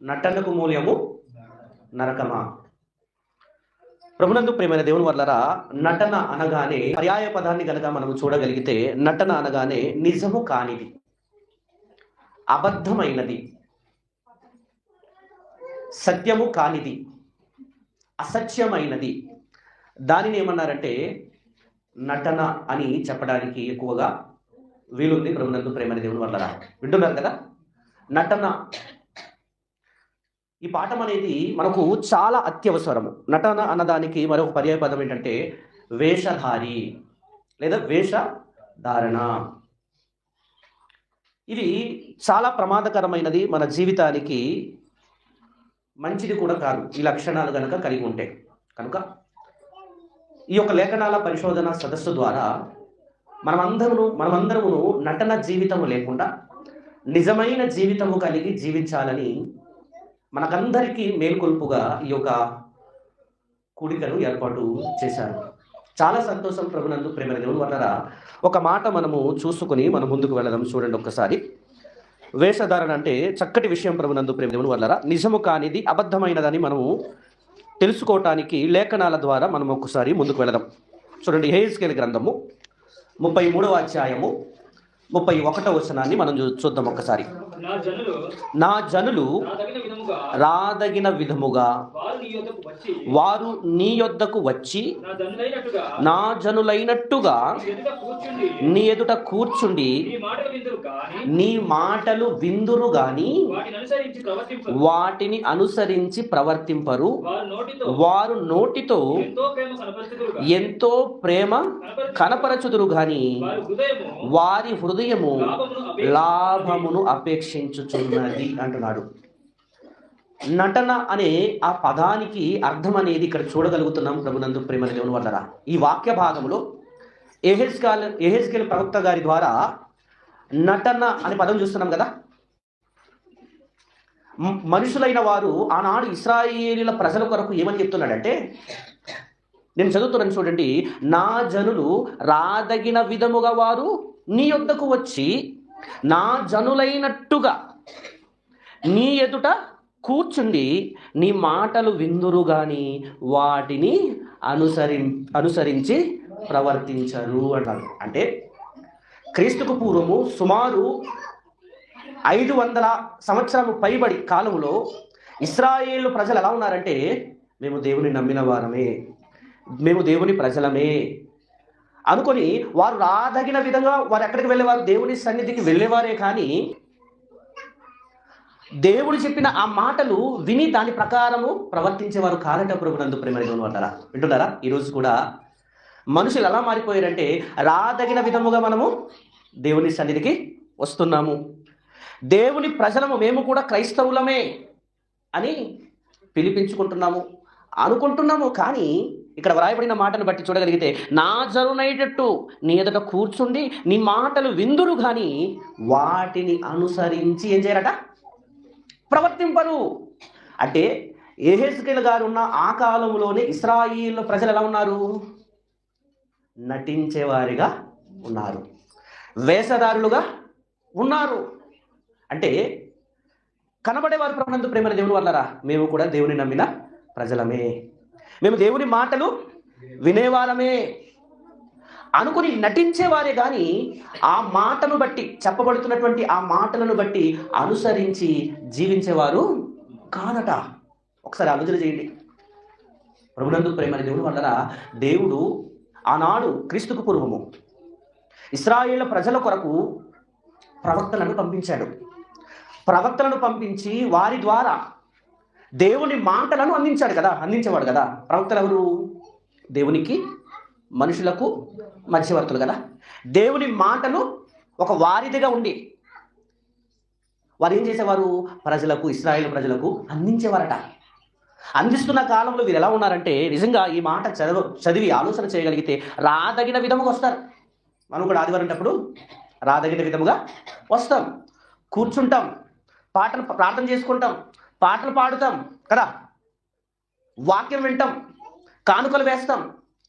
నటనకు మూల్యము నరకమా. ప్రభునందు ప్రియమైన దేవుని వల్లరా, నటన అనగానే పర్యాయ పదాన్ని కనుక మనము చూడగలిగితే, నటన అనగానే నిజము కానిది, అబద్ధమైనది, సత్యము కానిది, అసత్యమైనది, దానిని ఏమన్నారంటే నటన అని చెప్పడానికి ఎక్కువగా వీలుంది. ప్రభునందు ప్రేమైన దేవుని వల్లరా, వింటున్నారు కదా. నటన, ఈ పాఠం అనేది మనకు చాలా అత్యవసరము. నటన అన్నదానికి మరొక పర్యాయ పదం ఏంటంటే వేషధారి లేదా వేషధారణ. ఇది చాలా ప్రమాదకరమైనది, మన జీవితానికి మంచిది కూడా కాదు ఈ లక్షణాలు కనుక కలిగి ఉంటే. కనుక ఈ యొక్క లేఖనాల పరిశోధన సదస్సు ద్వారా మనమందరము నటన జీవితము లేకుండా నిజమైన జీవితము కలిగి జీవించాలని మనకందరికీ మేల్కొల్పుగా ఈ యొక్క కూడికను ఏర్పాటు చేశారు. చాలా సంతోషం. ప్రభునందు ప్రేమ దేవుని వల్లరా, ఒక మాట మనము చూసుకుని మనం ముందుకు వెళదాం. చూడండి ఒక్కసారి. వేషధారణ అంటే చక్కటి విషయం. ప్రభునందు ప్రేమ దేవుని వల్లరా, నిజము కానిది, అబద్ధమైనదని మనము తెలుసుకోవటానికి లేఖనాల ద్వారా మనం ఒక్కసారి ముందుకు వెళదాం. చూడండి, యెహెజ్కేలు గ్రంథము 33వ అధ్యాయము 31వ వచనాన్ని మనం చూద్దాం ఒక్కసారి. నా జనులు రాదగిన విధముగా వారు నీ యొద్దకు వచ్చి నా జనులైనట్టుగా నీ ఎదుట కూర్చుండి నీ మాటలు విందురు గాని వాటిని అనుసరించి ప్రవర్తింపరు. వారు నోటితో ఎంతో ప్రేమ కనపరచుదురు గాని వారి హృదయము లాభమును అపేక్షించుచున్నది అంటున్నాడు. నటన అనే ఆ పదానికి అర్థం అనేది ఇక్కడ చూడగలుగుతున్నాం. ప్రభునందు ప్రేమ దేవుని వల్లరా, ఈ వాక్య భాగంలో యెహెజ్కేలు ప్రవక్త గారి ద్వారా నటన అనే పదం చూస్తున్నాం కదా. మనుషులైన వారు ఆనాడు ఇశ్రాయేలీల ప్రజల కొరకు ఏమని చెప్తున్నాడంటే, నేను చదువుతున్నాను చూడండి. నా జనులు రాదగిన విధముగా వారు నీ యొద్దకు వచ్చి నా జనులైనట్టుగా నీ ఎదుట కూర్చుండి నీ మాటలు విందురు గాని వాటిని అనుసరించి ప్రవర్తించరు అన్నారు. అంటే క్రీస్తుకు పూర్వము సుమారు 500 సంవత్సరాలు పైబడి కాలంలో ఇశ్రాయేలు ప్రజలు ఎలా ఉన్నారంటే, మేము దేవుని నమ్మిన వారమే, మేము దేవుని ప్రజలమే అనుకొని వారు రాదగిన విధంగా వారు ఎక్కడికి వెళ్ళేవారు? దేవుని సన్నిధికి వెళ్ళేవారే కానీ దేవుడు చెప్పిన ఆ మాటలు విని దాని ప్రకారము ప్రవర్తించేవారు కారట. ప్రభునందు ప్రేమ దేవుని వల్లరా, వింటున్నారా? ఈరోజు కూడా మనుషులు ఎలా మారిపోయారంటే, రాదగిన విధముగా మనము దేవుని సన్నిధికి వస్తున్నాము, దేవుని ప్రజలము, మేము కూడా క్రైస్తవులమే అని పిలిపించుకుంటున్నాము అనుకుంటున్నాము. కానీ ఇక్కడ వ్రాయబడిన మాటను బట్టి చూడగలిగితే, నా జనులైనట్టు నీ ఎదుట కూర్చుండి నీ మాటలు విందురు కానీ వాటిని అనుసరించి ఏం చేయరట? ప్రవర్తింపరు. అంటే యెహెజ్కేలు గారు ఉన్న ఆ కాలంలోనే ఇశ్రాయేలు ప్రజలు ఎలా ఉన్నారు? నటించేవారిగా ఉన్నారు, వేషధారులుగా ఉన్నారు. అంటే కనబడేవారు. ప్రభునందు ప్రేమ దేవుని వల్లరా, మేము కూడా దేవుని నమ్మిన ప్రజలమే, మేము దేవుని మాటలు వినేవారమే అనుకుని నటించేవారే కానీ ఆ మాటను బట్టి, చెప్పబడుతున్నటువంటి ఆ మాటలను బట్టి అనుసరించి జీవించేవారు కాదట. ఒకసారి ఆలోచన చేయండి. ప్రభునందు ప్రేమ దేవుని వల్లరా, దేవుడు ఆనాడు క్రీస్తుకు పూర్వము ఇశ్రాయేలు ప్రజల కొరకు ప్రవక్తలను పంపించాడు. ప్రవక్తలను పంపించి వారి ద్వారా దేవుని మాటలను అందించేవాడు కదా. ప్రవక్తలు ఎవరు? దేవునికి మనుషులకు మధ్యవర్తులు కదా. దేవుని మాటలు ఒక వారిదిగా ఉండి వారు ఏం చేసేవారు? ప్రజలకు, ఇశ్రాయేలు ప్రజలకు అందించేవారట. అందిస్తున్న కాలంలో వీరు ఎలా ఉన్నారంటే, నిజంగా ఈ మాట చదివి ఆలోచన చేయగలిగితే రాదగిన విధముగా వస్తారు. మనం కూడా ఆదివారం అప్పుడు రాదగిన విధముగా వస్తాం, కూర్చుంటాం, ప్రార్థన చేసుకుంటాం, పాటలు పాడుతాం కదా, వాక్యం వింటాం, కానుకలు వేస్తాం,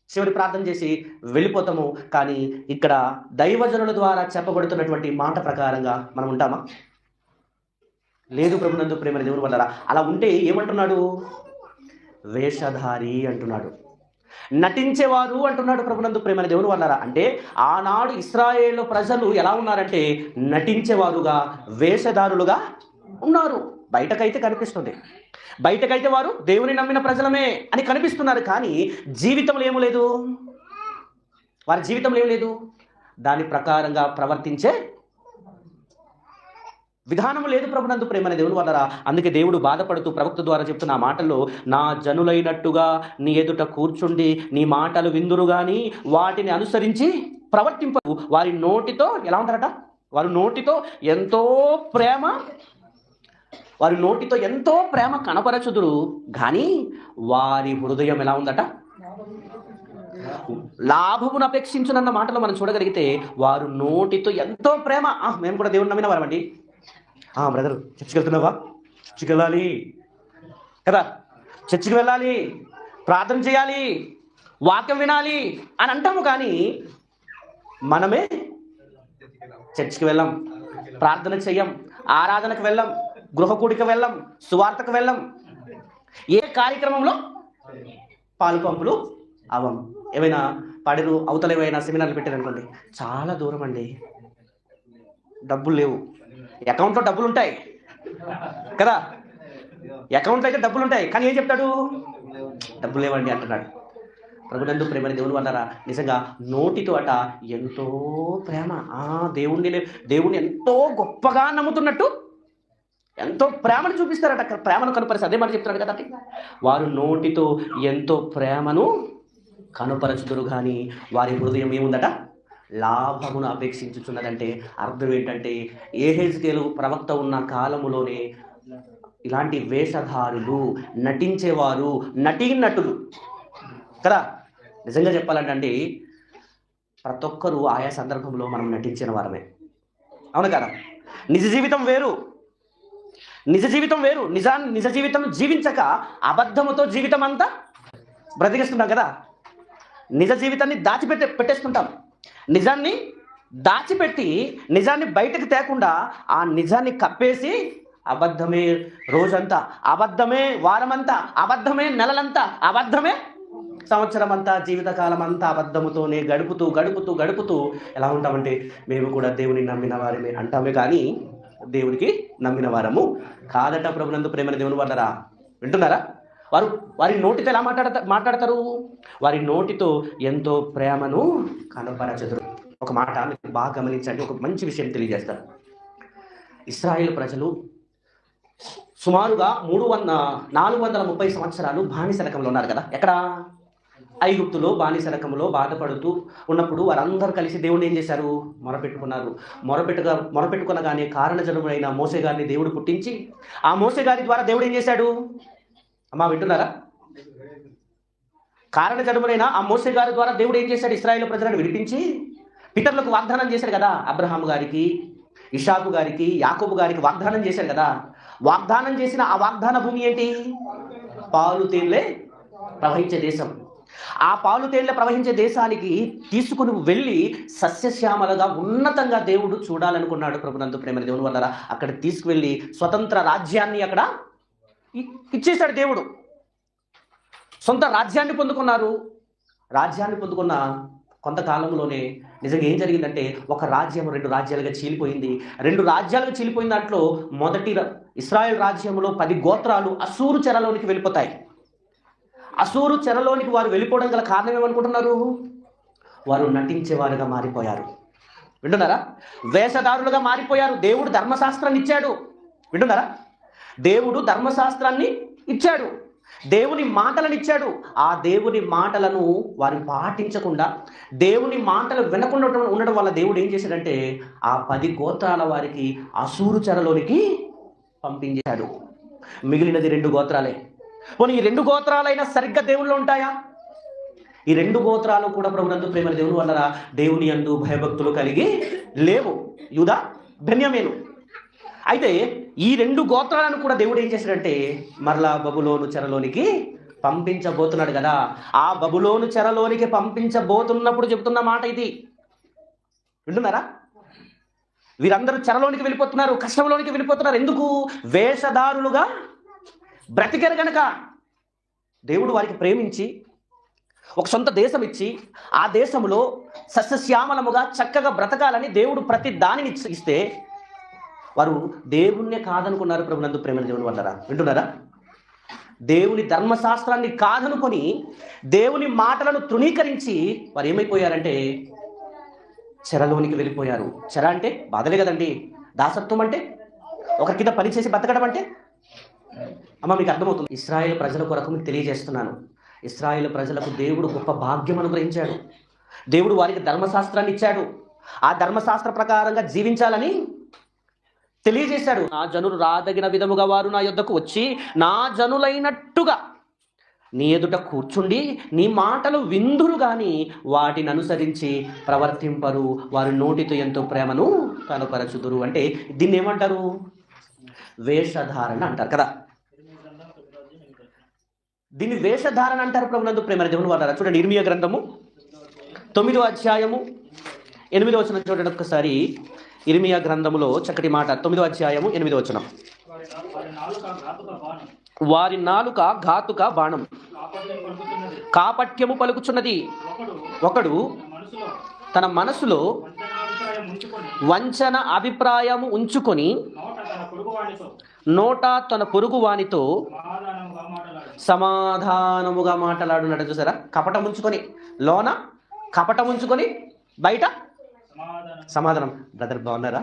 చివరి ప్రార్థన చేసి వెళ్ళిపోతాము. కానీ ఇక్కడ దైవజనుల ద్వారా చెప్పబడుతున్నటువంటి మాట ప్రకారంగా మనం ఉంటామా? లేదు ప్రభునందు ప్రేమ దేవుని వల్ల. అలా ఉంటే ఏమంటున్నాడు? వేషధారి అంటున్నాడు, నటించేవారు అంటున్నాడు ప్రభునందు ప్రేమ దేవుని వల్ల. అంటే ఆనాడు ఇశ్రాయేలు ప్రజలు ఎలా ఉన్నారంటే నటించేవారుగా, వేషధారులుగా ఉన్నారు. బయటకైతే కనిపిస్తుంది, బయటకైతే వారు దేవుని నమ్మిన ప్రజలమే అని కనిపిస్తున్నారు, కానీ జీవితంలో ఏమీ లేదు. వారి జీవితంలో ఏం లేదు, దాని ప్రకారంగా ప్రవర్తించే విధానం లేదు ప్రభునందు ప్రేమ దేవుని వల్ల. అందుకే దేవుడు బాధపడుతూ ప్రవక్త ద్వారా చెప్తున్న మాటల్లో, నా జనులైనట్టుగా నీ ఎదుట కూర్చుండి నీ మాటలు విందురు గాని వాటిని అనుసరించి ప్రవర్తింపరు. వారి నోటితో ఎలా ఉంటారట? వారి నోటితో ఎంతో ప్రేమ కనపరచుదురు కానీ వారి హృదయం ఎలా ఉందట? లాభమును అపేక్షించునన్న మాటలో మనం చూడగలిగితే, వారు నోటితో ఎంతో ప్రేమ. మేము కూడా దేవుని నమ్మిన వారమండి. బ్రదర్ చర్చికి వెళ్తున్నావా? చర్చికి వెళ్ళాలి కదా, చర్చికి వెళ్ళాలి, ప్రార్థన చేయాలి, వాక్యం వినాలి అని అంటాము, కానీ మనమే చర్చికి వెళ్ళం, ప్రార్థన చెయ్యం, ఆరాధనకు వెళ్ళం, గృహకూడికి వెళ్ళం, సువార్తకు వెళ్ళం, ఏ కార్యక్రమంలో పాలు పంపులు అవం. ఏమైనా పాడిరు అవతల ఏమైనా సెమినార్లు పెట్టారనుకోండి, చాలా దూరం అండి, డబ్బులు లేవు, అకౌంట్లో డబ్బులు ఉంటాయి కదా, అకౌంట్లో అయితే డబ్బులు ఉంటాయి, కానీ ఏం చెప్తాడు? డబ్బులు లేవండి అంటున్నాడు. ప్రభునందు ప్రేమ దేవుని వల్ల నిజంగా నోటితో అట ఎంతో ప్రేమ, దేవుణ్ణి ఎంతో గొప్పగా నమ్ముతున్నట్టు ఎంతో ప్రేమను చూపిస్తారట. ప్రేమను కనపరిచి అదే మాట చెప్తున్నాడు కదా, వారు నోటితో ఎంతో ప్రేమను కనపరచుదురు కానీ వారి హృదయం ఏముందట? లాభమును అపేక్షించుచున్నదంటే అర్థం ఏంటంటే, యెహెజ్కేలు ప్రవక్త ఉన్న కాలములోనే ఇలాంటి వేషధారులు, నటించేవారు, నటీనటులు కదా. నిజంగా చెప్పాలంటే ప్రతి ఒక్కరూ ఆయా సందర్భంలో మనం నటించిన వారమే, అవును కదా. నిజ జీవితం వేరు, నిజ జీవితం జీవించక అబద్ధముతో జీవితం అంతా బ్రతికిస్తున్నాం కదా. నిజ జీవితాన్ని పెట్టేస్తుంటాం, నిజాన్ని దాచిపెట్టి నిజాన్ని బయటకు తేకుండా ఆ నిజాన్ని కప్పేసి అబద్ధమే రోజంతా, అబద్ధమే వారమంతా, అబద్ధమే నెలలంతా, అబద్ధమే సంవత్సరం అంతా, జీవితకాలం అంతా అబద్ధముతోనే గడుపుతూ ఎలా ఉంటామంటే, మేము కూడా దేవుని నమ్మిన వారమే అంటామే, కానీ దేవునికి నమ్మిన వారము కాదట. ప్రభునందు ప్రేమ దేవుని వల్లరా. వింటున్నారా? వారి నోటితో ఎలా మాట్లాడతారు? వారి నోటితో ఎంతో ప్రేమను కనపరచదురు. ఒక మాట మీకు బాగా గమనించండి, ఒక మంచి విషయం తెలియజేస్తారు. ఇశ్రాయేలు ప్రజలు సుమారుగా 430 సంవత్సరాలు బానిసరకంలో ఉన్నారు కదా. ఎక్కడ? ఐగుప్తులో బానిసరకంలో బాధపడుతూ ఉన్నప్పుడు వారందరూ కలిసి దేవుడిని ఏం చేశారు? మొరపెట్టుకున్నారు. మొరపెట్టుకునగానే కారణజనుడైన మోసే గారిని దేవుడు పుట్టించి, ఆ మోసే గారి ద్వారా దేవుడు ఏం చేశాడు? అమ్మా వింటున్నారా? కారణజనుడైన ఆ మోసే గారి ద్వారా దేవుడు ఏం చేశాడు? ఇశ్రాయేలు ప్రజలను విడిపించి పితరులకు వాగ్దానం చేశాడు కదా. అబ్రహాము గారికి, ఇషాకు గారికి, యాకోబు గారికి వాగ్దానం చేశాడు కదా. వాగ్దానం చేసిన ఆ వాగ్దాన భూమి ఏంటి? పాలు తేళ్లే ప్రవహించే దేశం. ఆ పాలు తేళ్లే ప్రవహించే దేశానికి తీసుకుని వెళ్ళి సస్యశ్యామలుగా ఉన్నతంగా దేవుడు చూడాలనుకున్నాడు. ప్రభునందు ప్రేమ దేవుని వల్ల అక్కడ తీసుకువెళ్ళి స్వతంత్ర రాజ్యాన్ని అక్కడ ఇచ్చేశాడు దేవుడు. సొంత రాజ్యాన్ని పొందుకున్నారు. రాజ్యాన్ని పొందుకున్న కొంతకాలంలోనే నిజంగా ఏం జరిగిందంటే, ఒక రాజ్యం 2 రాజ్యాలుగా చీలిపోయింది. 2 రాజ్యాలుగా చీలిపోయిన దాంట్లో మొదటి ఇశ్రాయేల్ రాజ్యంలో 10 గోత్రాలు అసూరు చెరలోనికి వెళ్ళిపోతాయి. అసూరు చెరలోనికి వారు వెళ్ళిపోవడం గల కారణం ఏమనుకుంటున్నారు? వారు నటించేవారుగా మారిపోయారు. వింటున్నారా? వేషధారులుగా మారిపోయారు. దేవుడు ధర్మశాస్త్రాన్ని ఇచ్చాడు. వింటున్నారా? దేవుడు ధర్మశాస్త్రాన్ని ఇచ్చాడు, దేవుని మాటలను ఇచ్చాడు. ఆ దేవుని మాటలను వారు పాటించకుండా, దేవుని మాటలు వినకుండా ఉండడం వల్ల దేవుడు ఏం చేశాడంటే, ఆ 10 గోత్రాల వారికి అసూరు చెరలోనికి పంపించాడు. మిగిలినది 2 గోత్రాలే. పోనీ ఈ 2 గోత్రాలైనా సరిగ్గా దేవుళ్ళు ఉంటాయా? ఈ 2 గోత్రాలు కూడా ప్రభునందు ప్రేమ దేవుని వల్ల దేవుని యందు భయభక్తులు కలిగి లేవు. యూదా, బెన్యామీను. అయితే ఈ 2 గోత్రాలను కూడా దేవుడు ఏం చేశాడంటే, మరలా బబులోను చెరలోనికి పంపించబోతున్నాడు కదా. ఆ బబులోను చెరలోనికి పంపించబోతున్నప్పుడు చెబుతున్న మాట ఇది. వింటున్నారా? వీరందరూ చెరలోనికి వెళ్ళిపోతున్నారు, కష్టంలోనికి వెళ్ళిపోతున్నారు. ఎందుకు? వేషధారులుగా బ్రతికారు గనక. దేవుడు వారికి ప్రేమించి ఒక సొంత దేశం ఇచ్చి ఆ దేశంలో సస్యశ్యామలముగా చక్కగా బ్రతకాలని దేవుడు ప్రతి దానిని ఇస్తే వారు దేవుణ్ణే కాదనుకున్నారు. ప్రభునందు ప్రేమ దేవుని వల్లరా, వింటున్నారా? దేవుని ధర్మశాస్త్రాన్ని కాదనుకొని దేవుని మాటలను తృణీకరించి వారు ఏమైపోయారంటే చెరలోనికి వెళ్ళిపోయారు. చెర అంటే బాధలే కదండి. దాసత్వం అంటే ఒకరి కింద పని చేసి బతకడం అంటే. అమ్మ మీకు అర్థమవుతుంది? ఇశ్రాయేలు ప్రజల కొరకు మీకు తెలియజేస్తున్నాను. ఇశ్రాయేలు ప్రజలకు దేవుడు గొప్ప భాగ్యం అనుగ్రహించాడు. దేవుడు వారికి ధర్మశాస్త్రాన్ని ఇచ్చాడు. ఆ ధర్మశాస్త్ర ప్రకారంగా జీవించాలని తెలియజేశాడు. నా జనులు రాదగిన విధముగా వారు నా యొద్దకు వచ్చి నా జనులైనట్టుగా నీ ఎదుట కూర్చుండి నీ మాటలు విందురు గాని వాటిని అనుసరించి ప్రవర్తింపరు. వారి నోటితో ఎంతో ప్రేమను కనపరచుదురు. అంటే దీన్ని ఏమంటారు? వేషధారణ అంటారు కదా. దీన్ని వేషధారణ అంటారు. ప్రభునందు ప్రేమ దేవుని వారు చూడండి, ఇర్మియా గ్రంథము 9వ అధ్యాయము 8వ వచనం చూడండి ఒక్కసారి. ఇర్మియా గ్రంథములో చక్కటి మాట, 9వ అధ్యాయము 8వ వచనం. వారి నాలుక ఘాతుక బాణం, కాపట్యము పలుకుచున్నది. ఒకడు తన మనసులో వంచన అభిప్రాయము ఉంచుకొని నోట తన పొరుగు వానితో సమాధానముగా మాట్లాడున్నాడు. చూసారా? కపటం ఉంచుకొని, లోన కపటం ఉంచుకొని బయట సమాధానం. బ్రదర్ బాగున్నారా?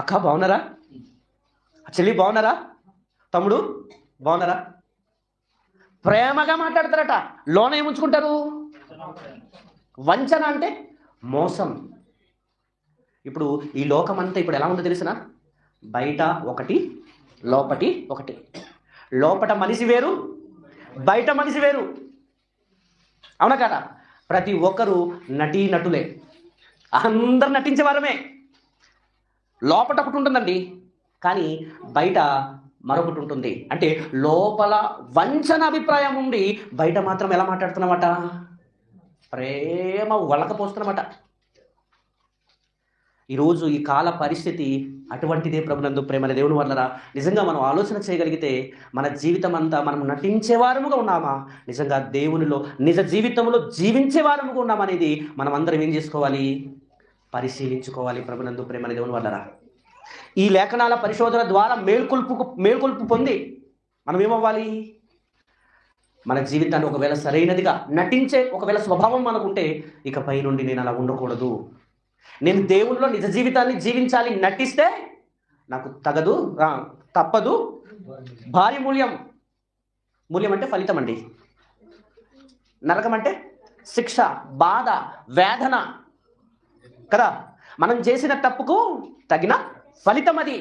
అక్క బాగున్నారా? చెల్లి బాగున్నారా? తమ్ముడు బాగున్నారా? ప్రేమగా మాట్లాడతారట, లోన ఏముంచుకుంటారు? వంచన అంటే మోసం. ఇప్పుడు ఈ లోకం అంతా ఇప్పుడు ఎలా ఉందో తెలిసిన? బయట ఒకటి, లోపటి ఒకటి. లోపట మనిషి వేరు, బయట మనిషి వేరు. అవునా కదా? ప్రతి ఒక్కరూ నటీనటులే, అందరు నటించేవారమే. లోపట ఒకటి ఉంటుందండి, కానీ బయట మరొకటి ఉంటుంది. అంటే లోపల వంచన అభిప్రాయం ఉండి బయట మాత్రం ఎలా మాట్లాడుతున్నమాట? ప్రేమ వలకపోస్తున్నమాట. ఈరోజు ఈ కాల పరిస్థితి అటువంటిదే. ప్రభునందు ప్రేమ దేవుని వల్లరా, నిజంగా మనం ఆలోచన చేయగలిగితే మన జీవితం అంతా మనం నటించేవారముగా ఉన్నామా, నిజంగా దేవునిలో నిజ జీవితంలో జీవించేవారముగా ఉన్నామనేది మనం అందరం ఏం చేసుకోవాలి? పరిశీలించుకోవాలి. ప్రభునందు ప్రేమ దేవుని వల్లరా, ఈ లేఖనాల పరిశోధన ద్వారా మేల్కొల్పు పొంది మనం ఏమవ్వాలి? మన జీవితాన్ని ఒకవేళ సరైనదిగా నటించే ఒకవేళ స్వభావం మనకుంటే ఇకపై నుండి నేను అలా ఉండకూడదు, నేను దేవునిలో నిజ జీవితాన్ని జీవించాలి. నటిస్తే నాకు తగదు, తప్పదు, భారీ మూల్యం. మూల్యం అంటే ఫలితం అండి. నరకం అంటే శిక్ష, బాధ, వేదన కదా. మనం చేసిన తప్పుకు తగిన ఫలితం అది.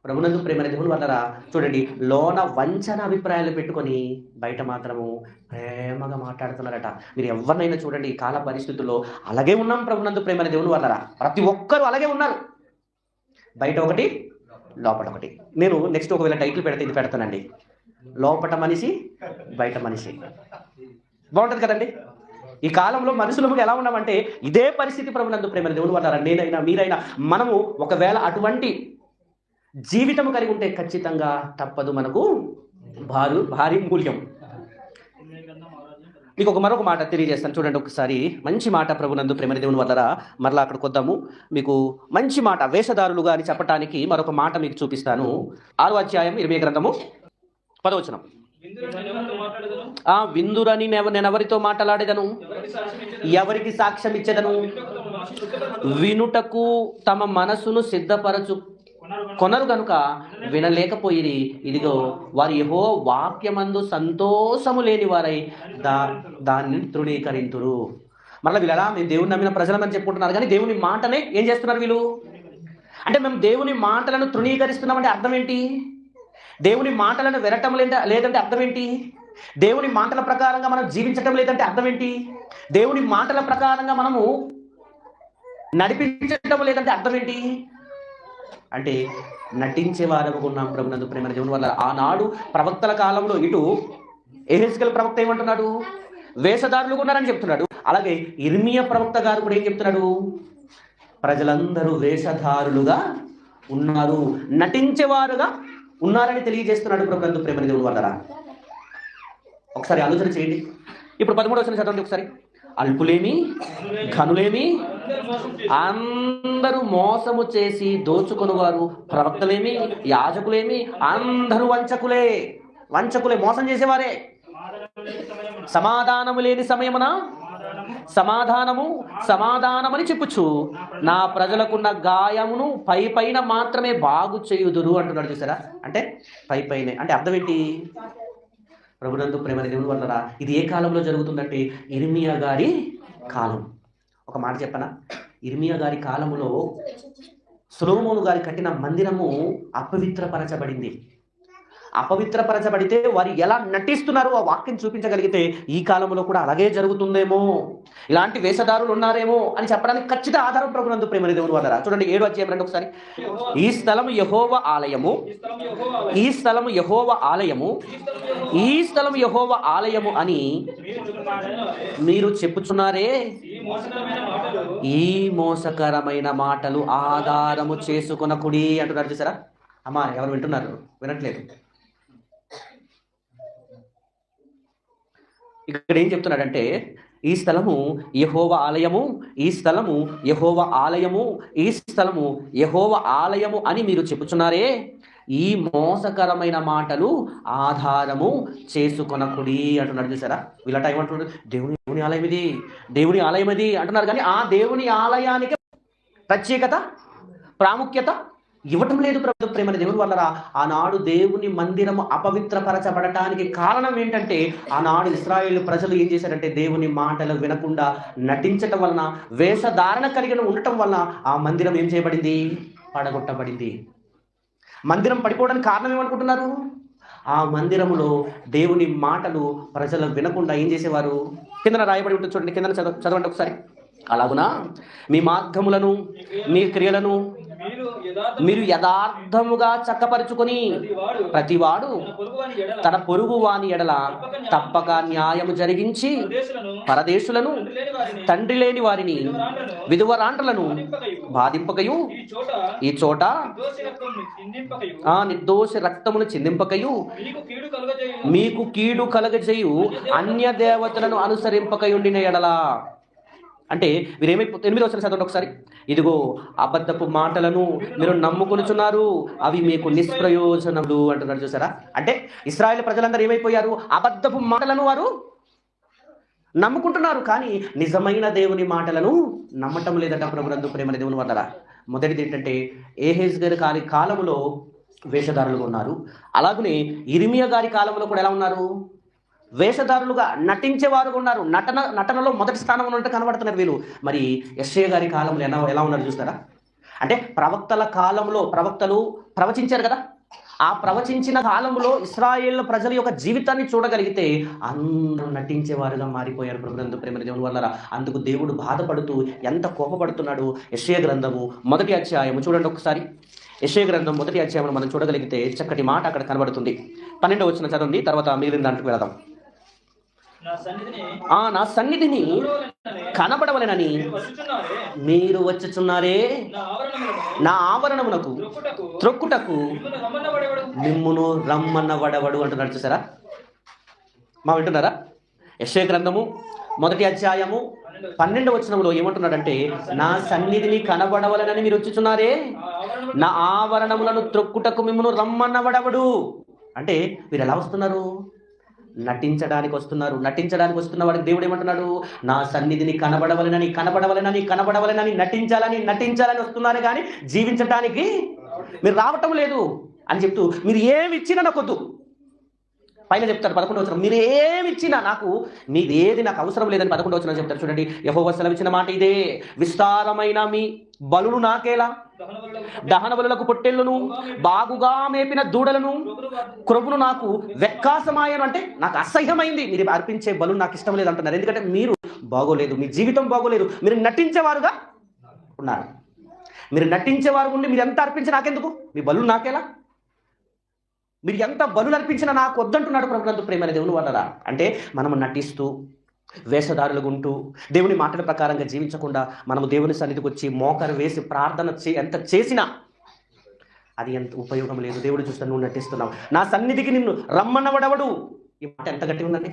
ప్రభునందు ప్రేమ దేవుని వల్లరా, చూడండి, లోన వంచన అభిప్రాయాలు పెట్టుకొని బయట మాత్రము ప్రేమగా మాట్లాడుతున్నారట. మీరు ఎవరినైనా చూడండి, ఈ కాల పరిస్థితుల్లో అలాగే ఉన్నాం. ప్రభునందు ప్రేమ దేవుని వల్లరా, ప్రతి ఒక్కరూ అలాగే ఉన్నారు. బయట ఒకటి, లోపల ఒకటి. నేను నెక్స్ట్ ఒకవేళ టైటిల్ పెడితే ఇది పెడతానండి, లోపట మనిషి బయట మనిషి. బాగుంటుంది కదండి? ఈ కాలంలో మనుషులు ఎలా ఉన్నామంటే ఇదే పరిస్థితి. ప్రభునందు ప్రేమ దేవుని వల్లరా, నేనైనా మీరైనా మనము ఒకవేళ అటువంటి జీవితం కలిగి ఉంటే ఖచ్చితంగా తప్పదు, మనకు భారీ మూల్యం. మీకు మరొక మాట తెలియజేస్తాను చూడండి ఒకసారి. మంచి మాట ప్రభునందు ప్రేమ దేవుని వల్లరా, మరలా అక్కడికి వద్దాము. మీకు మంచి మాట, వేషధారులుగా అని చెప్పడానికి మరొక మాట మీకు చూపిస్తాను. 6వ అధ్యాయం ఇర్మియా గ్రంథము 10వ వచనం. విందురని నేనెవరితో మాట్లాడేదను, ఎవరికి సాక్ష్యం ఇచ్చేదను? వినుటకు తమ మనసును కొనరు గనుక వినలేకపోయిరి. ఇదిగో వారు యెహోవా వాక్యమందు సంతోషము లేని వారై దాన్ని తృణీకరింతురు. మళ్ళీ వీళ్ళు ఎలా మేము దేవుని నమ్మిన ప్రజలమని చెప్పుకుంటున్నారు, కానీ దేవుని మాటనే ఏం చేస్తున్నారు వీళ్ళు? అంటే మేము దేవుని మాటలను తృణీకరిస్తున్నామంటే అర్థం ఏంటి? దేవుని మాటలను వినటం లేదంటే అర్థం ఏంటి? దేవుని మాటల ప్రకారంగా మనం జీవించటం లేదంటే అర్థం ఏంటి? దేవుని మాటల ప్రకారంగా మనము నడిపించటం లేదంటే అర్థం ఏంటి? అంటే నటించే వారు ఉన్నాం. ప్రభునందు ప్రేమ దేవుని వల్ల ఆనాడు ప్రవక్తల కాలంలో ఇటు యెహెజ్కేలు ప్రవక్త ఏమంటున్నాడు? వేషధారులుగా ఉన్నారని చెప్తున్నాడు. అలాగే ఇర్మియా ప్రవక్త గారు కూడా ఏం చెప్తున్నాడు? ప్రజలందరూ వేషధారులుగా ఉన్నారు, నటించేవారుగా ఉన్నారని తెలియజేస్తున్నాడు ప్రభునందు ప్రేమని దేవుని వల్లరా. ఒకసారి ఆలోచన చేయండి. ఇప్పుడు 13వ వచనం చదవండి ఒకసారి. అల్పులేమి ఘనులేమి అందరూ మోసము చేసి దోచుకొనువారు, ప్రవక్తలేమి యాజకులేమి అందరూ వంచకులే, మోసం చేసేవారే. సమాధానము లేని సమయమున సమాధానమని చెప్పుచు నా ప్రజలకున్న గాయమును పైన మాత్రమే బాగు చేయుదురు అంటున్నాడు. చూసారా? అంటే పైనే అంటే అర్థం ఏంటి? ప్రభునందు ప్రేమని దేవుని వల్లరా, ఇది ఏ కాలంలో జరుగుతుందంటే ఇర్మియా గారి కాలం. ఒక మాట చెప్పనా, ఇర్మియా గారి కాలంలో సొలొమోను గారి కట్టిన మందిరము అపవిత్రపరచబడితే వారు ఎలా నటిస్తున్నారో ఆ వాక్యం చూపించగలిగితే ఈ కాలంలో కూడా అలాగే జరుగుతుందేమో, ఇలాంటి వేషధారులు ఉన్నారేమో అని చెప్పడానికి ఖచ్చిత ఆధారం ప్రభునందు ప్రేమని దేవుని వల్లరా. చూడండి 7వ అధ్యాయం రండి ఒకసారి. ఈ స్థలము యెహోవా ఆలయము అని మీరు చెప్పుచున్నారే, ఈ మోసకరమైన మాటలు ఆధారము చేసుకొనకుడి అంటున్నారు. చూసారా? అమ్మా, ఎవరు వింటున్నారు? వినట్లేదు. ఇక్కడ ఏం చెప్తున్నాడంటే, ఈ స్థలము యెహోవా ఆలయము అని మీరు చెప్పుచున్నారే, ఈ మోసకరమైన మాటలు ఆధారము చేసుకొనకుడి అంటున్నాడు. చూసారా? వీళ్ళ టైం అంటున్నారు దేవుని ఆలయం ఇది అంటున్నారు, కానీ ఆ దేవుని ఆలయానికి ప్రత్యేకత ప్రాముఖ్యత ఇవ్వటం లేదు ప్రభుత్వ ప్రేమని దేవుని వల్లరా. ఆనాడు దేవుని మందిరము అపవిత్రపరచబడటానికి కారణం ఏంటంటే, ఆనాడు ఇశ్రాయేలు ప్రజలు ఏం చేశారంటే దేవుని మాటలు వినకుండా నటించటం వలన, వేషధారణ కలిగిన ఉండటం వలన ఆ మందిరం ఏం చేయబడింది? పడగొట్టబడింది. మందిరం పడిపోవడానికి కారణం ఏమనుకుంటున్నారు? ఆ మందిరములో దేవుని మాటలు ప్రజలు వినకుండా ఏం చేసేవారు? కిందన రాయబడి ఉంటుంది చూడండి, కిందన చదవండి ఒకసారి. అలాగునా మీ మార్గములను మీ క్రియలను మీరు యథార్థముగా చక్కపరుచుకొని ప్రతివాడు తన పొరుగు వాని ఎడల తప్పక న్యాయము జరిగించి పరదేశులను, తండ్రి లేని వారిని, విధవరాండ్రలను బాధింపకయు, ఈ చోట నిర్దోష రక్తమును చిందింపకయు, మీకు కీడు కలగజేయు అన్య దేవతలను అనుసరింపకయుండిన ఎడల. అంటే వీరేమైపో 8వ వచనం చదవండి ఒకసారి. ఇదిగో అబద్ధపు మాటలను మీరు నమ్ముకొనుచున్నారు, అవి మీకు నిష్ప్రయోజనములు అంటున్నారు. చూసారా? అంటే ఇశ్రాయేలు ప్రజలందరూ ఏమైపోయారు? అబద్ధపు మాటలను వారు నమ్ముకుంటున్నారు, కానీ నిజమైన దేవుని మాటలను నమ్మటం లేదట ప్రభునందు ప్రేమని దేవుని వల్లరా. మొదటిది ఏంటంటే, ఏహెజ్ గారి కాలంలో వేషధారులుగా ఉన్నారు. అలాగనే ఇర్మియా గారి కాలంలో కూడా ఎలా ఉన్నారు? వేషధారులుగా నటించేవారుగా ఉన్నారు. నటనలో మొదటి స్థానంలో ఉన్నట్టు కనబడుతున్నారు వీళ్ళు. మరి యెషయా గారి కాలంలో ఎలా ఉన్నారు చూస్తారా? అంటే ప్రవక్తల కాలంలో ప్రవక్తలు ప్రవచించారు కదా, ఆ ప్రవచించిన కాలంలో ఇశ్రాయేలు ప్రజల యొక్క జీవితాన్ని చూడగలిగితే అందరూ నటించేవారుగా మారిపోయారు ప్రభునందు ప్రేమని దేవుని వల్ల. అందుకు దేవుడు బాధపడుతూ ఎంత కోపపడుతున్నాడు. యెషయా గ్రంథము 1వ అధ్యాయము చూడండి ఒకసారి. యెషయా గ్రంథం 1వ అధ్యాయం మనం చూడగలిగితే చక్కటి మాట అక్కడ కనబడుతుంది. 12వ వచనం చదవండి, తర్వాత మిగిలిన దాంట్లోకి వెళదాం. నా సన్నిధిని కనబడవలెనని మీరు వచ్చుచున్నారే, నా ఆవరణమునకు త్రొక్కుటకు మిమ్మును రమ్మన్నవడవడు అంటున్నాడు. చూసారా? మా వింటున్నారా? యెషయా గ్రంథము 1వ అధ్యాయము 12వ వచనంలో ఏమంటున్నాడంటే, నా సన్నిధిని కనబడవలనని మీరు వచ్చుచున్నారే, నా ఆవరణములను త్రొక్కుటకు మిమ్మును రమ్మన్నవడవడు. అంటే వీరు ఎలా వస్తున్నారు? నటించడానికి వస్తున్నారు. నటించడానికి వస్తున్న వాడికి దేవుడు ఏమంటున్నాడు? నా సన్నిధిని కనబడవలనని నటించాలని వస్తున్నారు, కానీ జీవించడానికి మీరు రావటం లేదు అని చెప్తూ, మీరు ఏమి ఇచ్చినా నాకొద్దు. పైన చెప్తారు 11వ వచనం, మీరు ఏమి ఇచ్చినా మీదేది నాకు అవసరం లేదని 11వ వచనం చెప్తారు. చూడండి, యెహోవా సెలవిచ్చిన మాట ఇదే, విస్తారమైన మీ బలులు నాకేలా, దహన బలులకు పొట్టెళ్లను, బాగుగా మేపిన దూడలను, క్రొవ్వును నాకు వెక్కాసమాయను. అంటే నాకు అసహ్యమైంది, మీరు అర్పించే బలు నాకు ఇష్టం లేదు అంటున్నారు. ఎందుకంటే మీరు బాగోలేదు, మీ జీవితం బాగోలేదు, మీరు నటించేవారుగా ఉన్నారు. మీరు నటించేవారు ఉండి మీరు ఎంత అర్పించి నాకెందుకు? మీ బలు నాకేలా? మీరు ఎంత బలు అర్పించినా నాకు వద్దంటున్నాడు ప్రభునందు ప్రేమ దేవుని వల్లరా. అంటే మనం నటిస్తూ వేషధారులుగా ఉంటూ దేవుని మాటల ప్రకారంగా జీవించకుండా మనము దేవుని సన్నిధికి వచ్చి మోకరు వేసి ప్రార్థన ఎంత చేసినా అది ఎంత ఉపయోగం లేదు. దేవుడు చూస్తే నువ్వు నటిస్తున్నావు. నా సన్నిధికి నిన్ను రమ్మన్నవడవడు. ఈ మాట ఎంత గట్టిగా ఉందండి.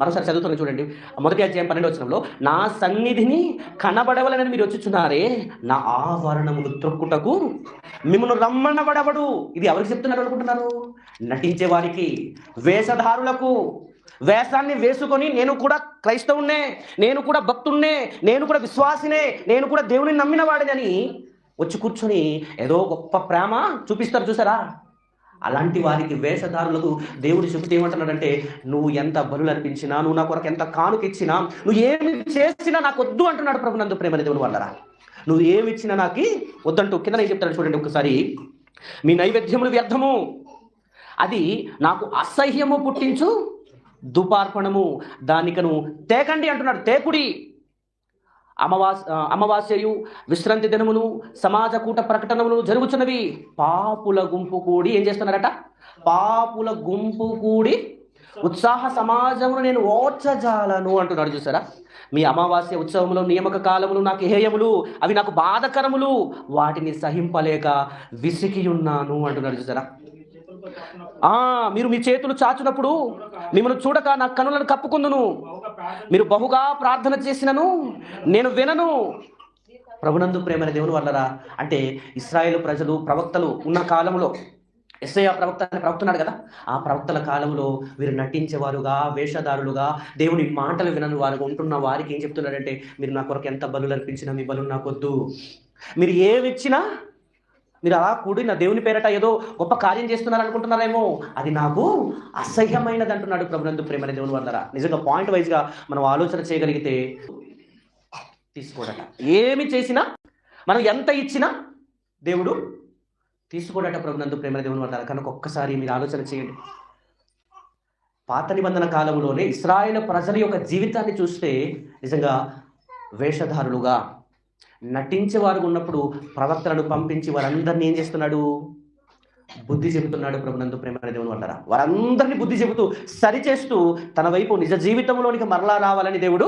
మరోసారి చదువుతున్నాను చూడండి. 1వ అధ్యాయం 12వ వచనంలో, నా సన్నిధిని కనబడవలనని మీరు వచ్చుచున్నారే, నా ఆవరణములు త్రొక్కుటకు మిమ్మల్ని రమ్మన్నవడవడు. ఇది ఎవరికి చెప్తున్నారు అనుకుంటున్నారు? నటించే వారికి, వేషధారులకు. వేషాన్ని వేసుకొని నేను కూడా క్రైస్తవున్నే, నేను కూడా భక్తున్నే, నేను కూడా విశ్వాసినే, నేను కూడా దేవుని నమ్మిన వాడినని వచ్చి కూర్చొని ఏదో గొప్ప ప్రేమ చూపిస్తారు చూసారా? అలాంటి వారికి, వేషధారులకు దేవుడు చెబితే ఏమంటున్నాడంటే, నువ్వు ఎంత బలులు అర్పించినా, నువ్వు నా కొరకు ఎంత కానుకిచ్చినా, నువ్వు ఏమి చేసినా నాకు వద్దు అంటున్నాడు ప్రభునందు ప్రేమ దేవుని వల్లరా. నువ్వు ఏమి ఇచ్చినా నాకు వద్దంటూ కింద నేను చెప్తాను చూడండి ఒకసారి. మీ నైవేద్యములు వ్యర్థము, అది నాకు అసహ్యము పుట్టించు ధూపార్పణము, దానికను తేకండి అంటున్నాడు. తేకుడి. అమావాస్యయు విశ్రాంతి దినమును సమాజ కూట ప్రకటనములు జరుగుతున్నవి. పాపుల గుంపు కూడి ఏం చేస్తున్నారట? పాపుల గుంపు కూడి ఉత్సాహ సమాజమును నేను ఓర్చజాలను అంటున్నాడు చూసారా? మీ అమావాస్య ఉత్సవములు, నియామక కాలములు నాకు హేయములు, అవి నాకు బాధకరములు, వాటిని సహింపలేక విసిగి ఉన్నాను అంటున్నాడు చూసారా? మీరు మీ చేతులు చాచునప్పుడు మిమ్మల్ని చూడక నా కనులను కప్పుకుందును. మీరు బహుగా ప్రార్థన చేసినను నేను వినను. ప్రభునందు ప్రేమ దేవుని వల్లరా. అంటే ఇశ్రాయేలు ప్రజలు, ప్రవక్తలు ఉన్న కాలంలో, యెషయా ప్రవక్త అని ప్రవక్తున్నాడు కదా, ఆ ప్రవక్తల కాలంలో వీరు నటించేవారుగా, వేషధారులుగా, దేవుని మాటలు వినని వారుగా ఉంటున్న వారికి ఏం చెప్తున్నాడంటే, మీరు నా కొరకు ఎంత బలులు అర్పించినా మీ బలు నాకు వద్దు. మీరు ఏమిచ్చినా, మీరు అలా కూడి నా దేవుని పేరట ఏదో గొప్ప కార్యం చేస్తున్నారు అనుకుంటున్నారేమో, అది నాకు అసహ్యమైనది అంటున్నాడు ప్రభునందు ప్రేమ దేవుని వల్లరా. నిజంగా పాయింట్ వైజ్గా మనం ఆలోచన చేయగలిగితే తీసుకోడట. ఏమి చేసినా, మనం ఎంత ఇచ్చినా దేవుడు తీసుకోడట ప్రభునందు ప్రేమ దేవుని వల్లరా. కనుక ఒక్కసారి మీరు ఆలోచన చేయండి. పాత నిబంధన కాలంలోనే ఇశ్రాయేలు ప్రజల యొక్క జీవితాన్ని చూస్తే నిజంగా వేషధారులుగా నటించేవారు ఉన్నప్పుడు ప్రవక్తలను పంపించి వారందరినీ ఏం చేస్తున్నాడు? బుద్ధి చెబుతున్నాడు ప్రభునందు ప్రేమ దేవుని వల్లరా. వారందరినీ బుద్ధి చెబుతూ సరిచేస్తూ తన వైపు నిజ జీవితంలోనికి మరలా రావాలని దేవుడు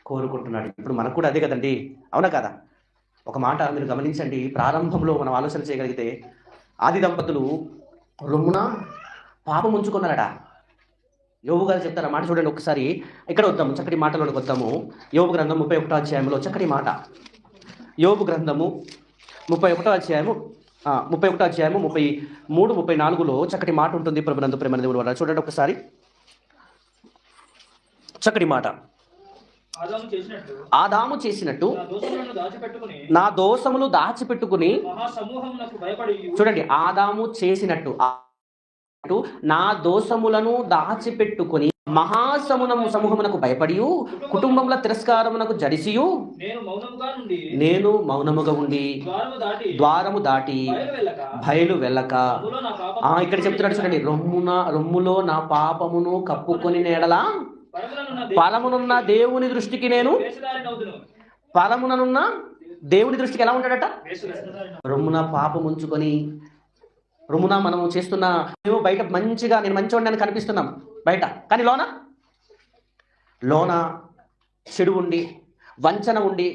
కోరుకుంటున్నాడు. ఇప్పుడు మనకు కూడా అదే కదండి, అవునా కదా? ఒక మాట మీరు గమనించండి. ప్రారంభంలో మనం ఆలోచన చేయగలిగితే ఆది దంపతులు రొమ్మున పాపం ఉంచుకున్నారట. యోబు గారు చెప్తారు మాట చూడండి ఒకసారి. ఇక్కడ వద్దాము, చక్కటి మాటలోకి వద్దాము. యోబు గ్రంథం 31వ అధ్యాయంలో చక్కటి మాట. యోబు గ్రంథము 31వ అధ్యాయము 33, 34లో చక్కటి మాట ఉంటుంది ప్రభునందు ప్రేమ దేవుని వల్ల. చూడండి ఒకసారి చక్కటి మాట. ఆదాము చేసినట్టు నా దోషములు దాచిపెట్టుకుని, చూడండి, ఆదాము చేసినట్టు నా దోషములను దాచిపెట్టుకుని సమూహమునకు భయపడి కుటుంబముల తిరస్కారమునకు జడిసియు నేను మౌనముగా ఉండి ద్వారము దాటి బయలు వెళ్ళక. ఇక్కడ చెప్తున్నాడు చూడండి, రొమ్ములో నా పాపమును కప్పుకొని నేడలా పరమునున్న దేవుని దృష్టికి నేను, పరముననున్న దేవుని దృష్టికి ఎలా ఉంటాడట? రొమ్మున పాపం ఉంచుకొని, రొమ్మున మనం చేస్తున్న, మేము బయట మంచిగా నేను మంచివాడిని అని కనిపిస్తున్నాం బయట, కానీ లోన చెడు ఉండి, వంచన ఉండి,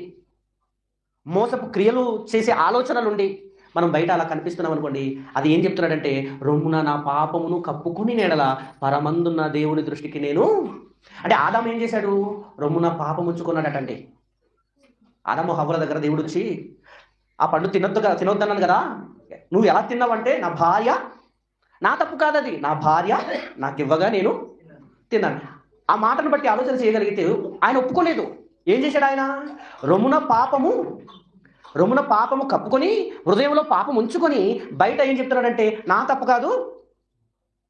మోసపు క్రియలు చేసే ఆలోచనలుండి మనం బయట అలా కనిపిస్తున్నాం అనుకోండి, అది ఏం చెప్తున్నాడంటే, రొమ్మున నా పాపమును కప్పుకుని నేడల పరమందున్న దేవుని దృష్టికి నేను. అంటే ఆదాము ఏం చేశాడు? రొమ్మున పాపం ఉంచుకున్నాడటండి. ఆదాము హవ్వల దగ్గర దేవుడు వచ్చి, ఆ పండు తినొద్దన్నాను కదా, నువ్వు ఎలా తిన్నావంటే, నా భార్య, నా తప్పు కాదు అది, నా భార్య నాకు ఇవ్వగా నేను తిన్నాను. ఆ మాటను బట్టి ఆలోచన చేయగలిగితే ఆయన ఒప్పుకోలేదు. ఏం చేశాడు ఆయన? రొమ్మున పాపము కప్పుకొని, హృదయంలో పాపం ఉంచుకొని బయట ఏం చెప్తున్నాడంటే, నా తప్పు కాదు.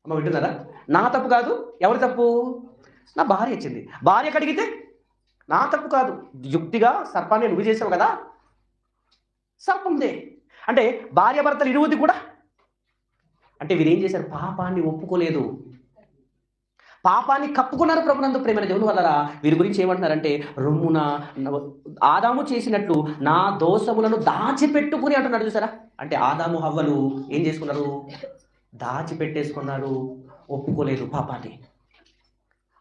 అమ్మ వింటున్నారా? నా తప్పు కాదు. ఎవరి తప్పు? నా భార్య ఇచ్చింది. భార్య కడిగితే నా తప్పు కాదు. యుక్తిగా సర్పాన్ని నువ్వు చేసావు కదా, సర్పందే. అంటే భార్యాభర్తలు ఇరువుది కూడా. అంటే వీరేం చేశారు? పాపాన్ని ఒప్పుకోలేదు, పాపాన్ని కప్పుకున్నారు ప్రభునందు ప్రేమ దేవుని వల్లరా. వీరి గురించి ఏమంటున్నారంటే, రొమ్మున ఆదాము చేసినట్లు నా దోషములను దాచిపెట్టుకుని అంటున్నాడు చూసారా. అంటే ఆదాము హవ్వలు ఏం చేసుకున్నారు? దాచిపెట్టేసుకున్నారు, ఒప్పుకోలేదు పాపాన్ని.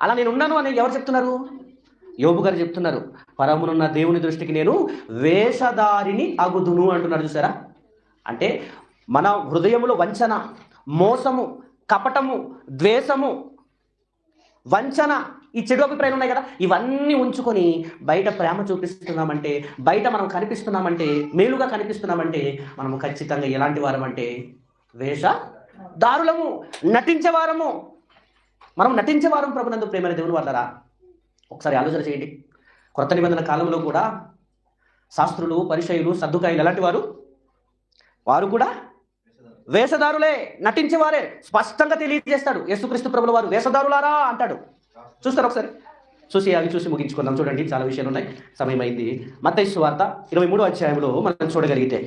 అలా నేను ఉన్నాను అని ఎవరు చెప్తున్నారు? యోబు గారు చెప్తున్నారు. పరమునున్న దేవుని దృష్టికి నేను వేషధారిని అగుదును అంటున్నారు. చూసారా? అంటే మన హృదయములో వంచన, మోసము, కపటము, ద్వేషము, వంచన, ఈ చెడు అభిప్రాయాలు ఉన్నాయి కదా, ఇవన్నీ ఉంచుకొని బయట ప్రేమ చూపిస్తున్నామంటే, బయట మనం కనిపిస్తున్నామంటే, మేలుగా కనిపిస్తున్నామంటే మనము ఖచ్చితంగా ఎలాంటి వారం అంటే వేషధారులము, నటించేవారము. మనం నటించేవారం ప్రభునందు ప్రేమైన దేవుని వాళ్ళరా. ఒకసారి ఆలోచన చేయండి. క్రొత్త నిబంధన కాలంలో కూడా శాస్త్రులు, పరిసయ్యులు, సద్దుకాయులు ఎలాంటి వారు? వారు కూడా వేషధారులే, నటించేవారే. స్పష్టంగా తెలియజేస్తాడు యేసుక్రీస్తు ప్రభుల వారు, వేషధారులారా అంటాడు. చూస్తారు ఒకసారి, చూసి ముగించుకుందాం. చూడండి, చాలా విషయాలు ఉన్నాయి, సమయం అయింది. మత్తయి సువార్త 23వ అధ్యాయంలో మనం చూడగలిగితే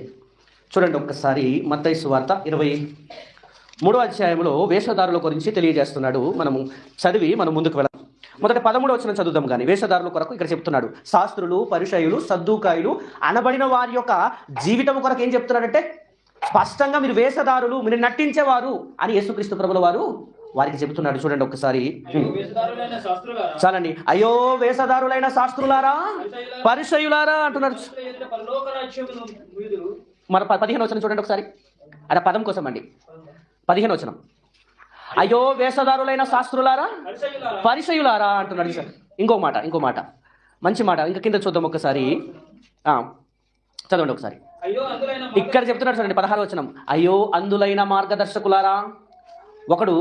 చూడండి ఒక్కసారి. మత్తయి సువార్త 23వ అధ్యాయంలో వేషధారుల గురించి తెలియజేస్తున్నాడు. మనము చదివి మనం ముందుకు వెళ్ళాం. మొదటి 13వ వచనం చదువుదాం. కానీ వేషధారుల కొరకు ఇక్కడ చెప్తున్నాడు, శాస్త్రులు, పరిసయ్యులు, సద్దుకాయులు అనబడిన వారి యొక్క జీవితం కొరకు ఏం చెప్తున్నాడంటే, స్పష్టంగా మీరు వేషధారులు, మీరు నటించేవారు అని యేసుక్రీస్తు ప్రభుల వారు వారికి చెబుతున్నాడు. చూడండి ఒక్కసారి. చాలండి. అయ్యో వేషధారులైన శాస్త్రులారా, పరిసయ్యులారా అంటున్నాడు. మన 15వ వచనం చూడండి ఒకసారి. అదే పదం కోసం అండి, 15వ వచనం. అయ్యో వేషధారులైన శాస్త్రులారా, పరిసయ్యులారా అంటున్నాడు. ఇంకో మాట, మంచి మాట. ఇంకా కింద చూద్దాం ఒకసారి, చదవండి ఒకసారి. ఇక్కడ చెప్తున్నాడు చూడండి, 16వ వచనం. అయ్యో అందులైన మార్గదర్శకులారా, ఒకడు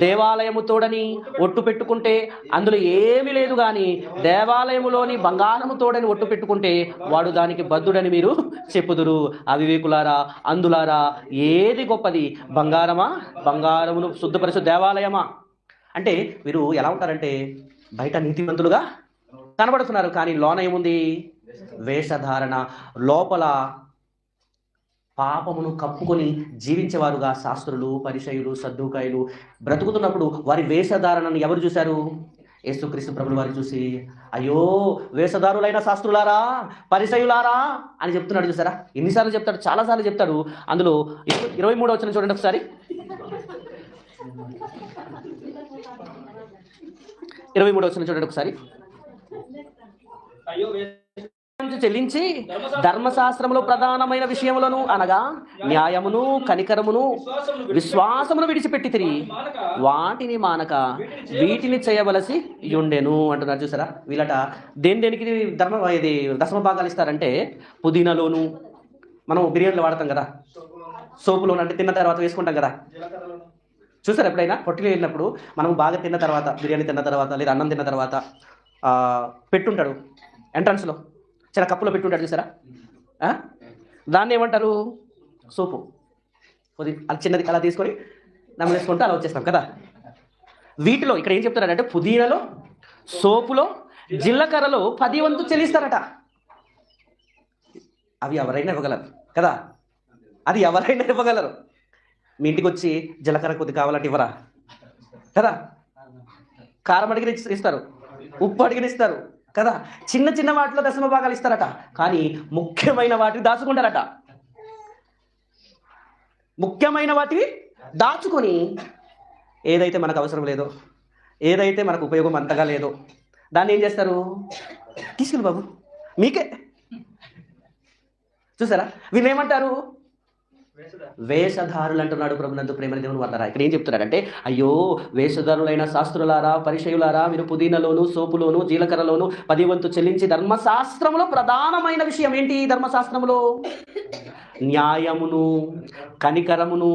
దేవాలయము తోడని ఒట్టు పెట్టుకుంటే అందులో ఏమీ లేదు, కానీ దేవాలయములోని బంగారము తోడని ఒట్టు పెట్టుకుంటే వాడు దానికి బద్ధుడని మీరు చెప్పుదురు. అవివేకులారా, అందులారా, ఏది గొప్పది? బంగారమా? బంగారమును శుద్ధపరచు దేవాలయమా? అంటే వీరు ఎలా ఉంటారంటే, బయట నీతివంతులుగా కనబడుతున్నారు, కానీ లోన ఏముంది? వేషధారణ. లోపల పాపమును కప్పుకొని జీవించేవారుగా శాస్త్రులు, పరిసయ్యులు, సద్దుకాయులు బ్రతుకుతున్నప్పుడు వారి వేషధారణను ఎవరు చూశారు? యేసుక్రీస్తు ప్రభుల వారు చూసి, అయ్యో వేషధారులైన శాస్త్రులారా, పరిసయ్యులారా అని చెప్తున్నాడు. చూసారా? ఎన్నిసార్లు చెప్తాడు? చాలాసార్లు చెప్తాడు. అందులో 23వ వచనం చూడండి ఒకసారి. 23వ వచనం చూడండి ఒకసారి. చెల్లించి ధర్మశాస్త్రములో ప్రధానమైన విషయములను అనగా న్యాయమును, కనికరమును, విశ్వాసమును విడిచిపెట్టి తిరిగి వాటిని మానక వీటిని చేయవలసి ఉండెను అంటున్నారు. చూసారా? వీళ్ళట దేనికి దశమ భాగాలు ఇస్తారంటే, పుదీనాలోను, మనం బిర్యానీలో వాడతాం కదా, సోపులోను, అంటే తిన్న తర్వాత వేసుకుంటాం కదా. చూసారు ఎప్పుడైనా? హోటల్కి వెళ్ళినప్పుడు మనం బాగా తిన్న తర్వాత, బిర్యానీ తిన్న తర్వాత లేదా అన్నం తిన్న తర్వాత పెట్టుంటాడు ఎంట్రన్స్లో, చిన్న కప్పులో పెట్టుంటాడు. చూసారా? దాన్ని ఏమంటారు? సోపు. అది చిన్నది అలా తీసుకొని నమ్మలేసుకుంటూ అలా వచ్చేస్తాం కదా. వీటిలో ఇక్కడ ఏం చెప్తారంటే, పుదీనాలో, సోపులో, జీలకర్రలో 10 వంతు చెల్లిస్తారట. అవి ఎవరైనా ఇవ్వగలరు కదా, అది ఎవరైనా ఇవ్వగలరు. మీ ఇంటికి వచ్చి జీలకర్ర కొద్ది కావాలంటే ఇవ్వరా కదా? కారం అడిగిన ఇస్తారు, ఉప్పు అడిగిన ఇస్తారు కదా. చిన్న చిన్న వాటిలో దశమ భాగాలు ఇస్తారట, కానీ ముఖ్యమైన వాటిని దాచుకుంటారట. ముఖ్యమైన వాటిని దాచుకొని ఏదైతే మనకు అవసరం లేదో, ఏదైతే మనకు ఉపయోగం అంతగా లేదో దాన్ని ఏం చేస్తారు? తీసుకెళ్ళి బాబు మీకే. చూసారా? వీళ్ళు ఏమంటారు? వేషధారులు అంటున్నాడు ప్రభునందు ప్రేమ దేవుని వాళ్ళరా. ఇక్కడ ఏం చెప్తున్నాడంటే, అయ్యో వేషధారులైన శాస్త్రులారా, పరిసయ్యులారా, మీరు పుదీనలోను, సోపులోను, జీలకర్రలోను 10 వంతు చెల్లించి ధర్మశాస్త్రములో ప్రధానమైన విషయం ఏంటి? ధర్మశాస్త్రములో న్యాయమును, కనికరమును,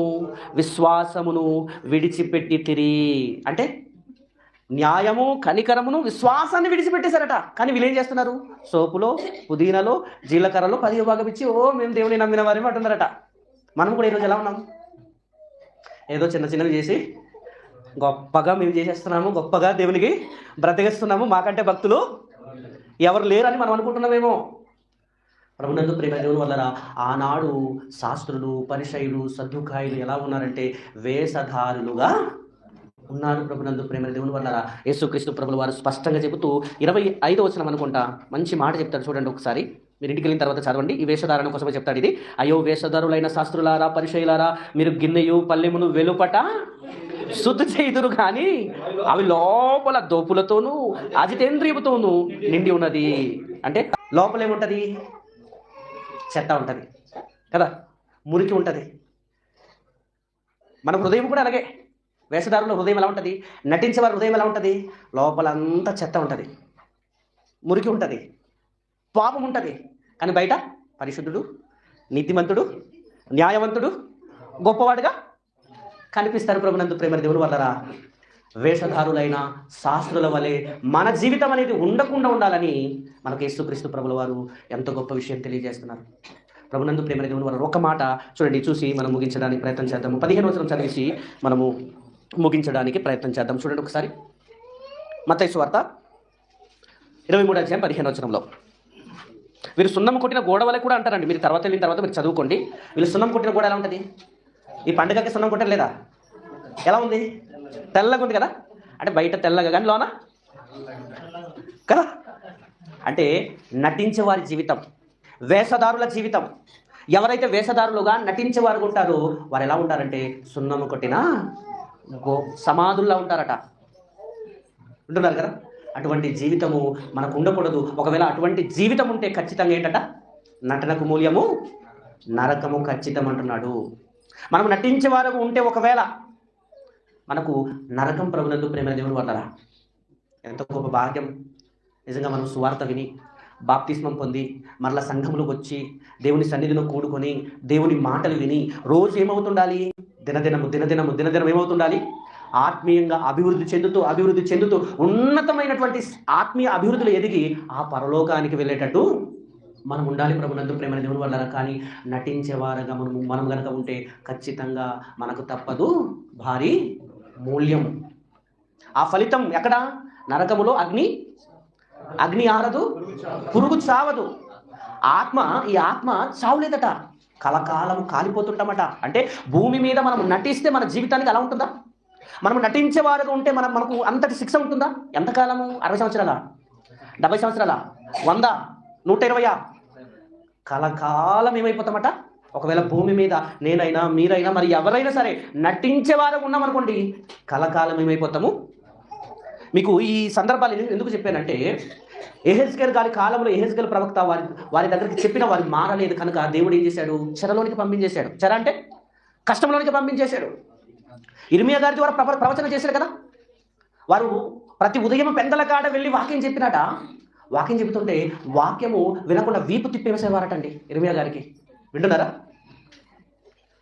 విశ్వాసమును విడిచిపెట్టి తిరిగి, అంటే న్యాయము, కనికరమును, విశ్వాసాన్ని విడిచిపెట్టేశారట. కానీ వీళ్ళు ఏం చేస్తున్నారు? సోపులో, పుదీనలో, జీలకర్రలో 10వ భాగం ఇచ్చి, ఓ మేము దేవుని నమ్మిన వారేమో అంటున్నారట. మనం కూడా ఈరోజు ఎలా ఉన్నాం? ఏదో చిన్న చిన్నవి చేసి గొప్పగా మేము చేసేస్తున్నాము, గొప్పగా దేవునికి బ్రతికిస్తున్నాము, మాకంటే భక్తులు ఎవరు లేరని మనం అనుకుంటున్నామేమో. ప్రభునందు ప్రేమ దేవుని వల్లరా, ఆనాడు శాస్త్రులు, పరిసయ్యులు, సద్దుకాయులు ఎలా ఉన్నారంటే వేషధారులుగా ఉన్నారు. ప్రభునందు ప్రేమ దేవుని వల్లరా. యేసుక్రీస్తు ప్రభుల వారు స్పష్టంగా చెబుతూ 25వ వచనం అనుకుంటా మంచి మాట చెప్తారు. చూడండి ఒకసారి, మీరు ఇంటికి వెళ్ళిన తర్వాత చదవండి. ఈ వేషధారణ కోసమే చెప్తాడు ఇది. అయ్యో వేషధారులైన శాస్త్రులారా, పరిసయ్యులారా, మీరు గిన్నెయు పల్లెమును వెలుపట శుద్ధి చేయుదురు కానీ అవి లోపల దోపులతోనూ అజితేంద్రియముతోనూ నిండి ఉన్నది. అంటే లోపల ఏముంటుంది? చెత్త ఉంటుంది కదా, మురికి ఉంటుంది. మన హృదయం కూడా అలాగే. వేషధారుల హృదయం ఎలా ఉంటుంది? నటించేవారి హృదయం ఎలా ఉంటుంది? లోపలంతా చెత్త ఉంటుంది, మురికి ఉంటుంది, పాపం ఉంటుంది. కానీ బయట పరిశుద్ధుడు, నీతిమంతుడు, న్యాయవంతుడు, గొప్పవాడుగా కనిపిస్తారు. ప్రభునందు ప్రేమ దేవుని వల్లరా వేషధారులైన శాస్త్రుల వలె మన జీవితం అనేది ఉండకుండా ఉండాలని మనకు యేసుక్రీస్తు ప్రభుల వారు ఎంతో గొప్ప విషయం తెలియజేస్తున్నారు. ప్రభునందు ప్రేమ దేవుని వల్ల ఒక మాట చూడండి, చూసి మనం ముగించడానికి ప్రయత్నం చేద్దాము. 15వ వచనం చదివేసి మనము ముగించడానికి ప్రయత్నం చేద్దాం. చూడండి ఒకసారి, మత్తయి సువార్త 23వ అధ్యాయం 15వ వచనంలో, వీరు సున్నం కొట్టిన గోడ వలె కూడా అంటారండి. మీరు తర్వాత వెళ్ళిన తర్వాత మీరు చదువుకోండి. వీళ్ళు సున్నం కొట్టిన గోడ ఎలా ఉంటుంది? ఈ పండుగకి సున్నం కొట్టరు లేదా? ఎలా ఉంది? తెల్లగా ఉంది కదా. అంటే బయట తెల్లగా కానీ లోన కదా. అంటే నటించే వారి జీవితం, వేషధారుల జీవితం. ఎవరైతే వేషధారులుగా నటించేవారు ఉంటారో వారు ఎలా ఉంటారంటే సున్నము కొట్టిన సమాధుల్లా ఉంటారట. ఉంటున్నారు కదా. అటువంటి జీవితము మనకు ఉండకూడదు. ఒకవేళ అటువంటి జీవితం ఉంటే ఖచ్చితంగా ఏంటట? నటనకు మూల్యము నరకము ఖచ్చితం అంటున్నాడు. మనం నటించేవారు ఉంటే ఒకవేళ మనకు నరకం. ప్రభునందు ప్రేమ దేవుని వల్లరా ఎంత గొప్ప భాగ్యం నిజంగా. మనం సువార్త విని బాప్తిస్మం పొంది మరలా సంఘంలోకి వచ్చి దేవుని సన్నిధిలో కూడుకొని దేవుని మాటలు విని రోజు ఏమవుతుండాలి? దినదినం ఏమవుతుండాలి? ఆత్మీయంగా అభివృద్ధి చెందుతూ ఉన్నతమైనటువంటి ఆత్మీయ అభివృద్ధిలో ఎదిగి ఆ పరలోకానికి వెళ్ళేటట్టు మనం ఉండాలి. ప్రభునందు ప్రేమ దేవుని వల్ల. కానీ నటించేవారుగా మనం కనుక ఉంటే ఖచ్చితంగా మనకు తప్పదు భారీ మూల్యం. ఆ ఫలితం ఎక్కడ? నరకములో అగ్ని ఆరదు, పురుగు చావదు. ఈ ఆత్మ చావులేదట, కలకాలం కాలిపోతుంటామట. అంటే భూమి మీద మనం నటిస్తే మన జీవితానికి అలా ఉంటుందా? మనం నటించేవారుగా ఉంటే మనకు అంతటి శిక్ష ఉంటుందా? ఎంతకాలము? 60 సంవత్సరాల, 70 సంవత్సరాల, 100, 120? కలకాలం ఏమైపోతామట. ఒకవేళ భూమి మీద నేనైనా మీరైనా మరి ఎవరైనా సరే నటించేవారు ఉన్నామనుకోండి, కలకాలం ఏమైపోతాము. మీకు ఈ సందర్భాలు ఎందుకు చెప్పానంటే, యెహెజ్కేలు గారి కాలంలో యెహెజ్కేలు ప్రవక్త వారి దగ్గరికి చెప్పిన వారు మారలేదు కనుక దేవుడు ఏం చేశాడు? చెరలోనికి పంపించేశాడు. చెర అంటే కష్టంలోనికి పంపించేశాడు. ఇర్మియా గారి ద్వారా ప్రవచన చేశాడు కదా. వారు ప్రతి ఉదయం పెందల కాడ వెళ్ళి వాక్యం చెప్పినట. వాక్యం చెబుతుంటే వాక్యము వినకుండా వీపు తిప్పేసేవారటండి ఇర్మియా గారికి. వింటున్నారా?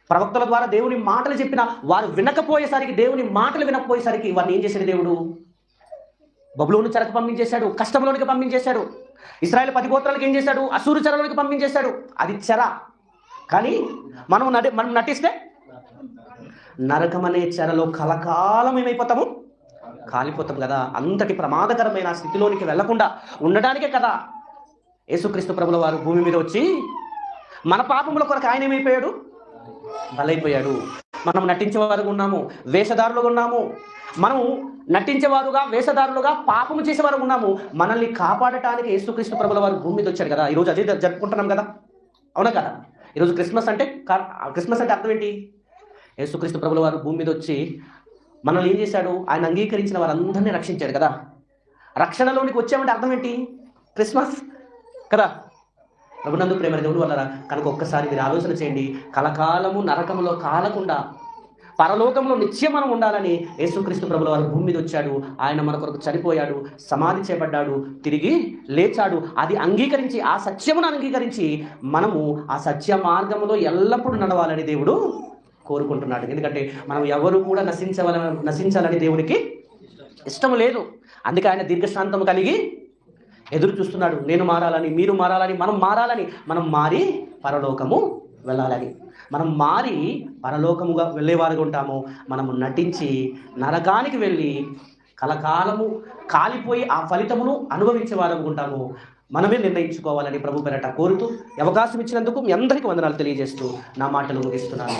ప్రవక్తల ద్వారా దేవుని మాటలు చెప్పిన వారు వినకపోయేసరికి, దేవుని మాటలు వినకపోయేసరికి వారిని ఏం చేశాడు దేవుడు? బబులోను చెరకు పంపించేశాడు, కష్టంలోనికి పంపించేశాడు. ఇశ్రాయేలు 10 గోత్రాలకు ఏం చేశాడు? అసూరు చెరలోనికి పంపించేశాడు. అది చెర. కానీ మనం నటిస్తే నరకం అనే చెరలో కలకాలం ఏమైపోతాము? కాలిపోతాం కదా. అంతటి ప్రమాదకరమైన స్థితిలోనికి వెళ్లకుండా ఉండడానికే కదా యేసుక్రీస్తు ప్రభుల వారు భూమి మీద వచ్చి మన పాపముల కొరకు ఆయన ఏమైపోయాడు? బలైపోయాడు. మనం నటించేవారుగా ఉన్నాము, వేషధారులుగా ఉన్నాము. మనం నటించేవారుగా, వేషధారులుగా, పాపము చేసేవారు ఉన్నాము. మనల్ని కాపాడటానికి యేసుక్రీస్తు ప్రభుల వారు భూమి మీద వచ్చాడు కదా. ఈరోజు అదే జరుపుకుంటున్నాం కదా, అవునా కదా? ఈరోజు క్రిస్మస్ అంటే అర్థం ఏంటి? యేసుక్రీస్తు ప్రభుల వారు భూమి మీద వచ్చి మనల్ని ఏం చేశాడు? ఆయన అంగీకరించిన వారందరినీ రక్షించాడు కదా. రక్షణలోనికి వచ్చామంటే అర్థం ఏంటి? క్రిస్మస్ కదా. ప్రభునందు ప్రేమ దేవుని వల్ల కనుక ఒక్కసారి మీరు ఆలోచన చేయండి. కలకాలము నరకములో కాలకుండా పరలోకంలో నిత్యం మనం ఉండాలని యేసుక్రీస్తు ప్రభుల వారు భూమి మీద వచ్చాడు. ఆయన మన కొరకు చనిపోయాడు, సమాధి చేయబడ్డాడు, తిరిగి లేచాడు. అది అంగీకరించి, ఆ సత్యమును అంగీకరించి మనము ఆ సత్య మార్గములో ఎల్లప్పుడూ నడవాలని దేవుడు కోరుకుంటున్నాడు. ఎందుకంటే మనం ఎవరు కూడా నశించాలని దేవునికి ఇష్టం లేదు. అందుకే ఆయన దీర్ఘశాంతం కలిగి ఎదురు చూస్తున్నాడు. నేను మారాలని, మీరు మారాలని, మనం మారి పరలోకము వెళ్ళాలని. మనం మారి పరలోకముగా వెళ్ళేవారుగా ఉంటాము. మనము నటించి నరకానికి వెళ్ళి కలకాలము కాలిపోయి ఆ ఫలితమును అనుభవించేవారుగా ఉంటాము. మనమే నిర్ణయించుకోవాలని ప్రభు పేరట కోరుతూ అవకాశం ఇచ్చినందుకు మీ అందరికీ వందనాలు తెలియజేస్తూ నా మాటలు ముగిస్తున్నాను.